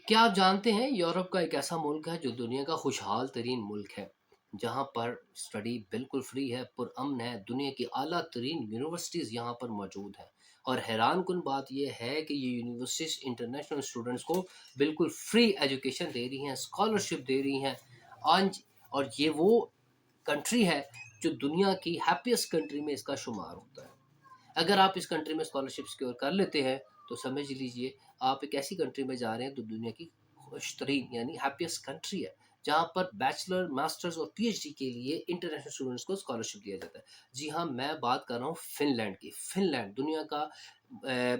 क्या आप जानते हैं यूरोप का एक ऐसा मुल्क है जो दुनिया का खुशहाल तरीन मुल्क है, जहाँ पर स्टडी बिल्कुल फ्री है, पुरअमन है, दुनिया की आला तरीन यूनिवर्सिटीज़ यहाँ पर मौजूद हैं। और हैरानकुन बात यह है कि ये यूनिवर्सिटीज़ इंटरनेशनल स्टूडेंट्स को बिल्कुल फ्री एजुकेशन दे रही हैं, स्कॉलरशिप दे रही हैं। आज और ये वो कंट्री है जो दुनिया की हैप्पीएस्ट कंट्री में इसका शुमार होता है। अगर आप इस कंट्री में स्कॉलरशिप सिक्योर कर लेते हैं, तो समझ लीजिए आप एक ऐसी कंट्री में जा रहे हैं जो दुनिया की खुशतरीन यानी हैप्पीएस्ट कंट्री है, जहाँ पर बैचलर, मास्टर्स और पीएचडी के लिए इंटरनेशनल स्टूडेंट्स को स्कॉलरशिप दिया जाता है। जी हाँ, मैं बात कर रहा हूँ फ़िनलैंड की। फ़िनलैंड दुनिया का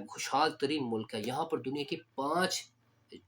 खुशहाल तरीन मुल्क है। यहाँ पर दुनिया की 5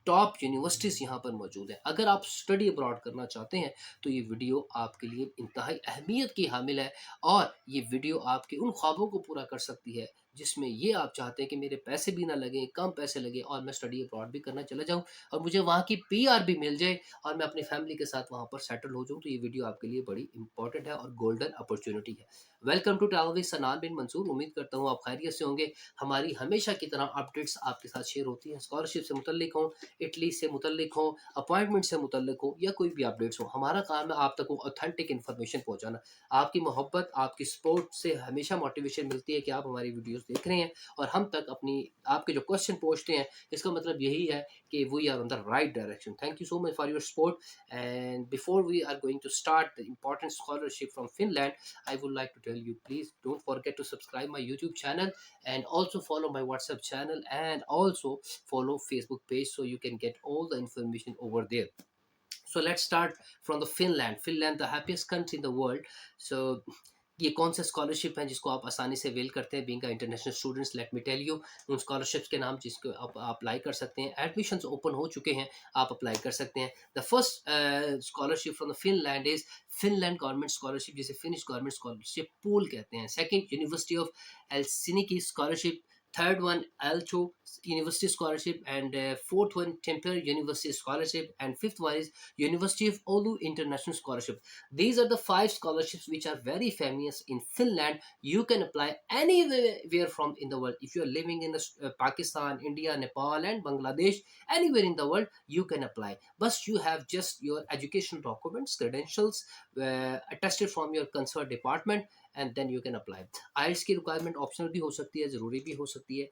टॉप यूनिवर्सिटीज़ यहाँ पर मौजूद हैं। अगर आप स्टडी अब्रॉड करना चाहते हैं, तो ये वीडियो आपके लिए इंतहाई अहमियत की हामिल है और ये वीडियो आपके उन ख्वाबों को पूरा कर सकती है, जिसमें ये आप चाहते हैं कि मेरे पैसे भी ना लगें, कम पैसे लगें और मैं स्टडी अब्रॉड भी करना चला जाऊँ और मुझे वहाँ की पीआर भी मिल जाए और मैं अपनी फैमिली के साथ वहाँ पर सेटल हो जाऊँ, तो ये वीडियो आपके लिए बड़ी इंपॉर्टेंट है और गोल्डन अपॉर्च्युनिटी है। वेलकम टू ट्रैवल विद सनान बिन मंसूर। उम्मीद करता हूँ आप खैरियत से होंगे। हमारी हमेशा की तरह अपडेट्स आपके साथ शेयर होती हैं, स्कॉलरशिप से मुतल्लिक हों, इटली से मुतल्लिक हों, अपॉइंटमेंट से मुतल्लिक हो या कोई भी अपडेट्स हो। हमारा काम है आप तक वो ऑथेंटिक इन्फॉर्मेशन पहुँचाना। आपकी मोहब्बत, आपकी सपोर्ट से हमेशा मोटिवेशन मिलती है कि आप हमारी वीडियोज़ देख रहे हैं और हम तक अपनी आपके जो क्वेश्चन पूछते हैं, इसका मतलब यही है कि we are on the right direction. Thank you so much for your support. And before we are going to start the important scholarship from Finland, I would like to tell you, please don't forget to subscribe my YouTube channel and also follow my WhatsApp channel and also follow Facebook page so you can get all the information over there. So let's start from the Finland, the happiest country in the world. So ये कौन सा scholarship है जिसको आप आसानी से avail करते हैं being a international students? Let me tell you उन स्कॉलरशिप्स के नाम जिसको आप अप्लाई कर सकते हैं। एडमिशंस ओपन हो चुके हैं, आप अप्लाई कर सकते हैं। The first scholarship from the Finland is Finland government scholarship, जिसे फिनिश गवर्नमेंट स्कॉलरशिप पूल कहते हैं। Second, university of Helsinki scholarship. Third one, Alto University Scholarship, and fourth one, Temper University Scholarship, and fifth one is University of Oulu International Scholarship. These are the 5 scholarships which are very famous in Finland. You can apply anywhere from in the world. If you are living in Pakistan, India, Nepal, and Bangladesh, anywhere in the world, you can apply. But you have just your education documents, credentials, attested from your concerned department, and then you can apply. आइल्स की requirement optional भी हो सकती है, ज़रूरी भी हो सकती है।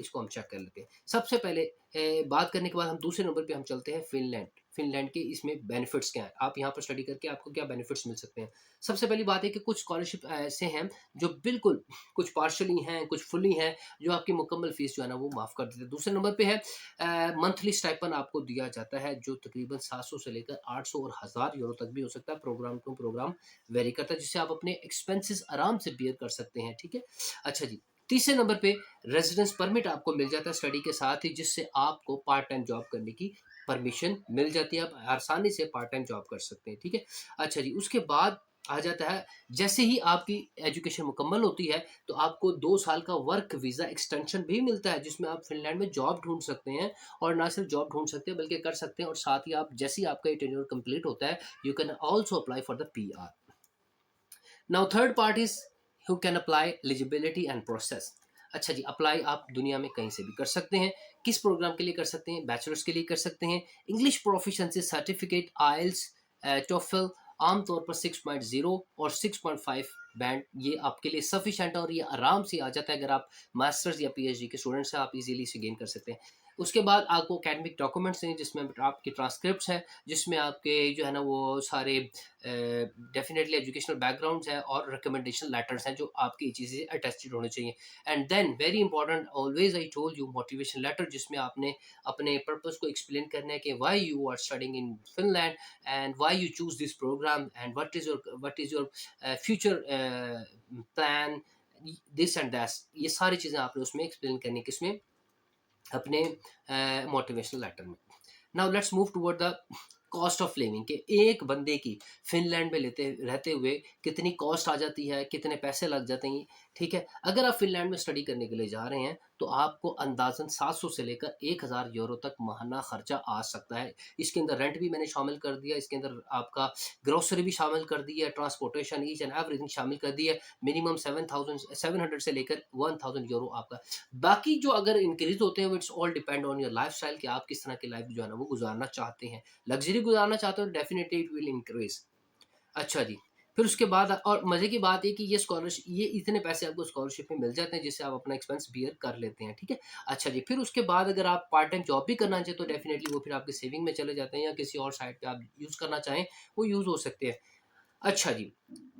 इसको हम चेक कर लेते हैं। सबसे पहले बात करने के बाद हम दूसरे नंबर पे हम चलते हैं फ़िनलैंड। फ़िनलैंड के इसमें बेनिफिट्स क्या हैं? आप यहाँ पर स्टडी करके आपको क्या बेनिफिट्स मिल सकते हैं? सबसे पहली बात है कि कुछ स्कॉलरशिप ऐसे हैं जो बिल्कुल कुछ पार्शियली हैं, कुछ फुल्ली हैं, जो आपकी मुकम्मल फ़ीस जो है ना वो माफ़ कर देते हैं। दूसरे नंबर पे है मंथली स्टाइपेंड आपको दिया जाता है, जो तकरीबन 700 से लेकर 800 और 1000 यूरो तक भी हो सकता है। प्रोग्राम टू प्रोग्राम वेरी करता है, जिससे आप अपने एक्सपेंसेस आराम से बियर कर सकते हैं। ठीक है? अच्छा जी। तीसरे नंबर पे रेजिडेंस परमिट आपको मिल जाता है स्टडी के साथ ही, जिससे आपको पार्ट टाइम जॉब करने की परमिशन मिल जाती है। आप आसानी से पार्ट टाइम जॉब कर सकते हैं। ठीक है? अच्छा जी, उसके बाद आ जाता है, जैसे ही आपकी एजुकेशन मुकम्मल होती है, तो आपको 2 साल का वर्क वीज़ा एक्सटेंशन भी मिलता है, जिसमें आप फ़िनलैंड में जॉब ढूँढ सकते हैं और ना सिर्फ जॉब ढूँढ सकते हैं बल्कि कर सकते हैं, और साथ ही आप जैसे ही आपका ये टेन्योर कंप्लीट होता है, you can also apply for the PR. Now third part is who can apply eligibility and process. अच्छा जी, अप्लाई आप दुनिया में कहीं से भी कर सकते हैं। किस प्रोग्राम के लिए कर सकते हैं? बैचलर्स के लिए कर सकते हैं। इंग्लिश प्रोफिशिएंसी सर्टिफिकेट, आइल्स, टोफल, आमतौर पर 6.0 और 6.5 बैंड ये आपके लिए सफिशेंट है और ये आराम से आ जाता है। अगर आप मास्टर्स या पीएचडी के स्टूडेंट्स हैं, आप इजीली इसे गेन कर सकते हैं। उसके बाद आपको एकेडमिक डॉक्यूमेंट्स हैं, जिसमें आपके ट्रांसक्रिप्ट्स हैं, जिसमें आपके जो है ना वो सारे डेफिनेटली एजुकेशनल बैकग्राउंड्स हैं और रिकमेंडेशन लेटर्स हैं, जो आपकी चीज़ें अटेस्टेड होने चाहिए। And then very important, always I told you, motivation letter, जिसमें आपने अपने पर्पस को एक्सप्लेन करना है कि why you are studying in Finland and why you choose this program and what is your future plan, this and that. ये सारी चीज़ें आपने उसमें एक्सप्लेन करनी, किसमें? अपने मोटिवेशनल लेटर में। Now let's move toward the cost of living के एक बंदे की फ़िनलैंड में लेते रहते हुए कितनी कॉस्ट आ जाती है, कितने पैसे लग जाते हैं, ठीक है? अगर आप फ़िनलैंड में स्टडी करने के लिए जा रहे हैं, तो आपको अंदाज़न 700 से लेकर 1000 यूरो तक माहाना खर्चा आ सकता है। इसके अंदर रेंट भी मैंने शामिल कर दिया, इसके अंदर आपका ग्रोसरी भी शामिल कर दी है, ट्रांसपोर्टेशन ईच एंड एवरीथिंग शामिल कर दी है। मिनिमम 700 से लेकर 1000 यूरो आपका। बाकी जो अगर इंक्रीज़ होते हैं, वो it's all depend on your lifestyle कि आप किस तरह की लाइफ़ जो है ना वो गुज़ारना चाहते हैं। लग्ज़री गुज़ारना चाहते हो तो डेफ़िनिटली इट विल इंक्रीज़। अच्छा जी, फिर उसके बाद और मज़े की बात ये कि ये इतने पैसे आपको स्कॉलरशिप में मिल जाते हैं जिससे आप अपना एक्सपेंस बियर कर लेते हैं, ठीक है? अच्छा जी, फिर उसके बाद अगर आप पार्ट टाइम जॉब भी करना चाहें तो डेफ़िनिटली वो फिर आपके सेविंग में चले जाते हैं या किसी और साइड पे आप यूज़ करना चाहें, वो यूज़ हो सकते हैं। अच्छा जी,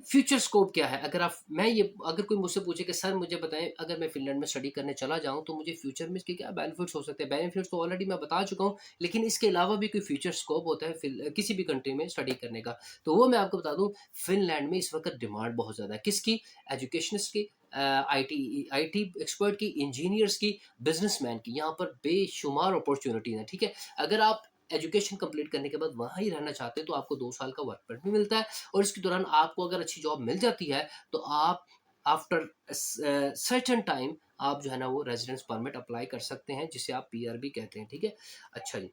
फ्यूचर स्कोप क्या है? अगर कोई मुझसे पूछे कि सर मुझे बताएँ अगर मैं फ़िनलैंड में स्टडी करने चला जाऊँ तो मुझे फ्यूचर में इसके क्या बेनिफिट्स हो सकते हैं? बेनिफिट्स तो ऑलरेडी मैं बता चुका हूँ, लेकिन इसके अलावा भी कोई फ्यूचर स्कोप होता है किसी भी कंट्री में स्टडी करने का। तो वो मैं आपको बता दूँ, फ़िनलैंड में इस वक़्त डिमांड बहुत ज़्यादा है। किसकी? एजुकेशनिस्ट की, आईटी एक्सपर्ट की, इंजीनियर्स की, बिज़नेसमैन की। यहाँ पर बेशुमार अपॉर्च्युनिटीज़ हैं, ठीक है? अगर आप एजुकेशन कंप्लीट करने के बाद वहाँ ही रहना चाहते हैं तो आपको 2 साल का वर्क परमिट भी मिलता है और इसके दौरान आपको अगर अच्छी जॉब मिल जाती है तो आप आफ्टर सर्टेन टाइम आप जो है ना वो रेजिडेंस परमिट अप्लाई कर सकते हैं जिसे आप पीआर भी कहते हैं, ठीक है? अच्छा जी,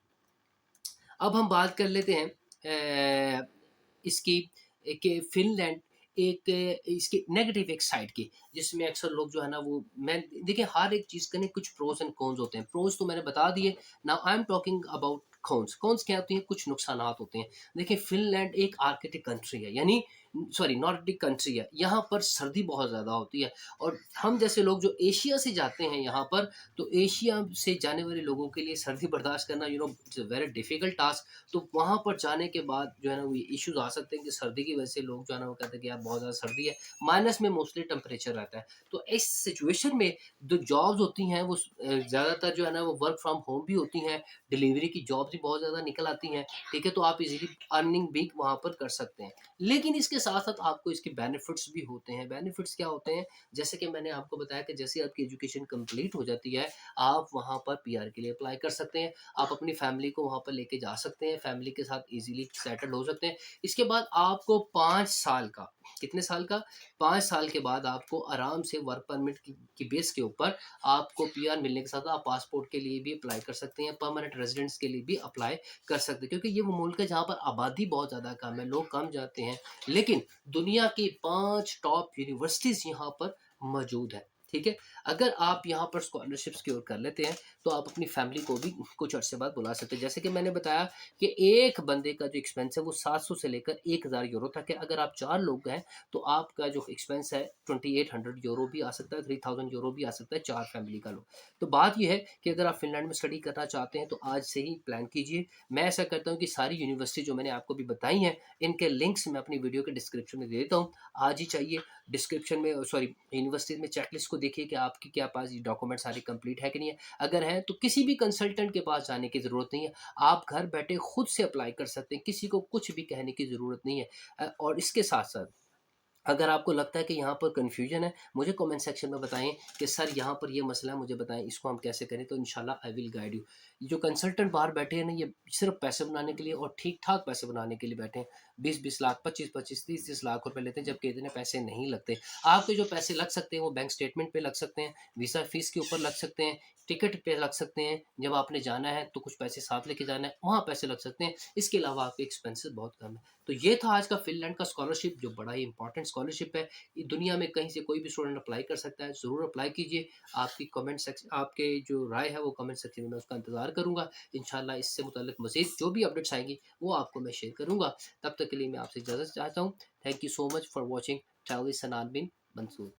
अब हम बात कर लेते हैं इसकी कि फ़िनलैंड इसकी नेगेटिव एक साइड की, जिसमें अक्सर लोग जो है ना वो मैं देखिए हर एक चीज़ के ना कुछ प्रोस एंड कॉन्स होते हैं। प्रोस तो मैंने बता दिए, now I am talking about cons. Cons क्या होती हैं? कुछ नुकसानात होते हैं। देखिए फ़िनलैंड एक आर्कटिक कंट्री है, यानी सॉरी नॉर्डिक कंट्री है। यहाँ पर सर्दी बहुत ज़्यादा होती है और हम जैसे लोग जो एशिया से जाते हैं यहाँ पर, तो एशिया से जाने वाले लोगों के लिए सर्दी बर्दाश्त करना it's a very difficult task. तो वहाँ पर जाने के बाद जो है ना वो इश्यूज़ आ सकते हैं कि सर्दी की वजह से लोग जो है ना वो कहते हैं कि यार बहुत ज़्यादा सर्दी है, माइनस में मोस्टली टेम्परेचर रहता है। तो इस सिचुएशन में जो जॉब्स होती हैं वो ज़्यादातर जो है ना वो वर्क फ्रॉम होम भी होती हैं, डिलीवरी की जॉब्स भी बहुत ज़्यादा निकल आती हैं, ठीक है? तो आप इज़िली अर्निंग भी वहाँ पर कर सकते हैं। लेकिन इसके साथ-साथ आपको इसके बेनिफिट्स भी होते हैं। बेनिफिट्स क्या होते हैं? जैसे कि मैंने आपको बताया कि जैसे आपकी एजुकेशन कंप्लीट हो जाती है, आप वहाँ पर पीआर के लिए अप्लाई कर सकते हैं। आप अपनी फैमिली को वहाँ पर लेके जा सकते हैं, फैमिली के साथ ईज़िली सेटल हो सकते हैं। इसके बाद आपको 5 साल का कितने साल का? 5 साल के बाद आपको आराम से वर्क परमिट की बेस के ऊपर आपको पीआर मिलने के साथ आप पासपोर्ट के लिए भी अप्लाई कर सकते हैं, परमानेंट रेज़िडेंस के लिए भी अप्लाई कर सकते हैं। क्योंकि ये वो मुल्क है जहाँ पर आबादी बहुत ज़्यादा कम है, लोग कम जाते हैं, लेकिन दुनिया की 5 टॉप यूनिवर्सिटीज़ यहाँ पर मौजूद हैं, ठीक है? अगर आप यहाँ पर स्कॉलरशिप सिक्योर कर लेते हैं, तो आप अपनी फैमिली को भी कुछ अरसे बाद बुला सकते हैं। जैसे कि मैंने बताया कि एक बंदे का जो एक्सपेंस है वो 700 से लेकर 1000 यूरो तक है। अगर आप 4 लोग हैं, तो आपका जो एक्सपेंस है 2800 यूरो भी आ सकता है, 3000 यूरो भी आ सकता है 4 फैमिली का लो। तो बात ये है कि अगर आप फ़िनलैंड में स्टडी करना चाहते हैं, तो आज से ही प्लान कीजिए। मैं ऐसा करता हूँ कि सारी यूनिवर्सिटी जो मैंने आपको अभी बताई हैं, इनके लिंक्स मैं अपनी वीडियो के डिस्क्रिप्शन में दे देता हूँ। आज ही चाहिए डिस्क्रिप्शन में सॉरी यूनिवर्सिटी में चेकलिस्ट को देखिए कि आपके क्या पास ये डॉक्यूमेंट सारे कंप्लीट है कि नहीं है। अगर है तो किसी भी कंसल्टेंट के पास जाने की ज़रूरत नहीं है। आप घर बैठे खुद से अप्लाई कर सकते हैं, किसी को कुछ भी कहने की ज़रूरत नहीं है। और इसके साथ-साथ अगर आपको लगता है कि यहाँ पर कन्फ्यूजन है, मुझे कमेंट सेक्शन में बताएँ कि सर यहाँ पर ये मसला है, मुझे बताएँ इसको हम कैसे करें, तो इंशाल्लाह आई विल गाइड यू। ये जो कंसल्टेंट बाहर बैठे हैं ना, ये सिर्फ़ पैसे बनाने के लिए और ठीक-ठाक पैसे बनाने के लिए बैठे हैं। 20-20 लाख, 25-25, 30-30 लाख रुपए लेते हैं, जबकि इतने पैसे नहीं लगते। आपके जो पैसे लग सकते हैं, वो बैंक स्टेटमेंट पे लग सकते हैं, वीज़ा फ़ीस के ऊपर लग सकते हैं, टिकट पे लग सकते हैं, जब आपने जाना है तो कुछ पैसे साथ लेके जाना है, वहाँ पैसे लग सकते हैं। इसके अलावा आपके एक्सपेंसेस बहुत कम है। तो ये था आज का फ़िनलैंड का स्कॉलरशिप, जो बड़ा ही इम्पोर्टेंट स्कॉलरशिप है। ये दुनिया में कहीं से कोई भी स्टूडेंट अप्लाई कर सकता है, ज़रूर अप्लाई कीजिए। आपके जो राय है वो कमेंट सेक्शन में मैं उसका इंतज़ार करूँगा। इंशाल्लाह इससे मुतल्लिक़ मज़ीद जो भी अपडेट्स आएँगी वो आपको मैं शेयर करूँगा। तब तक के लिए मैं आपसे इजाज़त चाहता हूँ। Thank you so much for watching travel with सनान बिन मंसूर।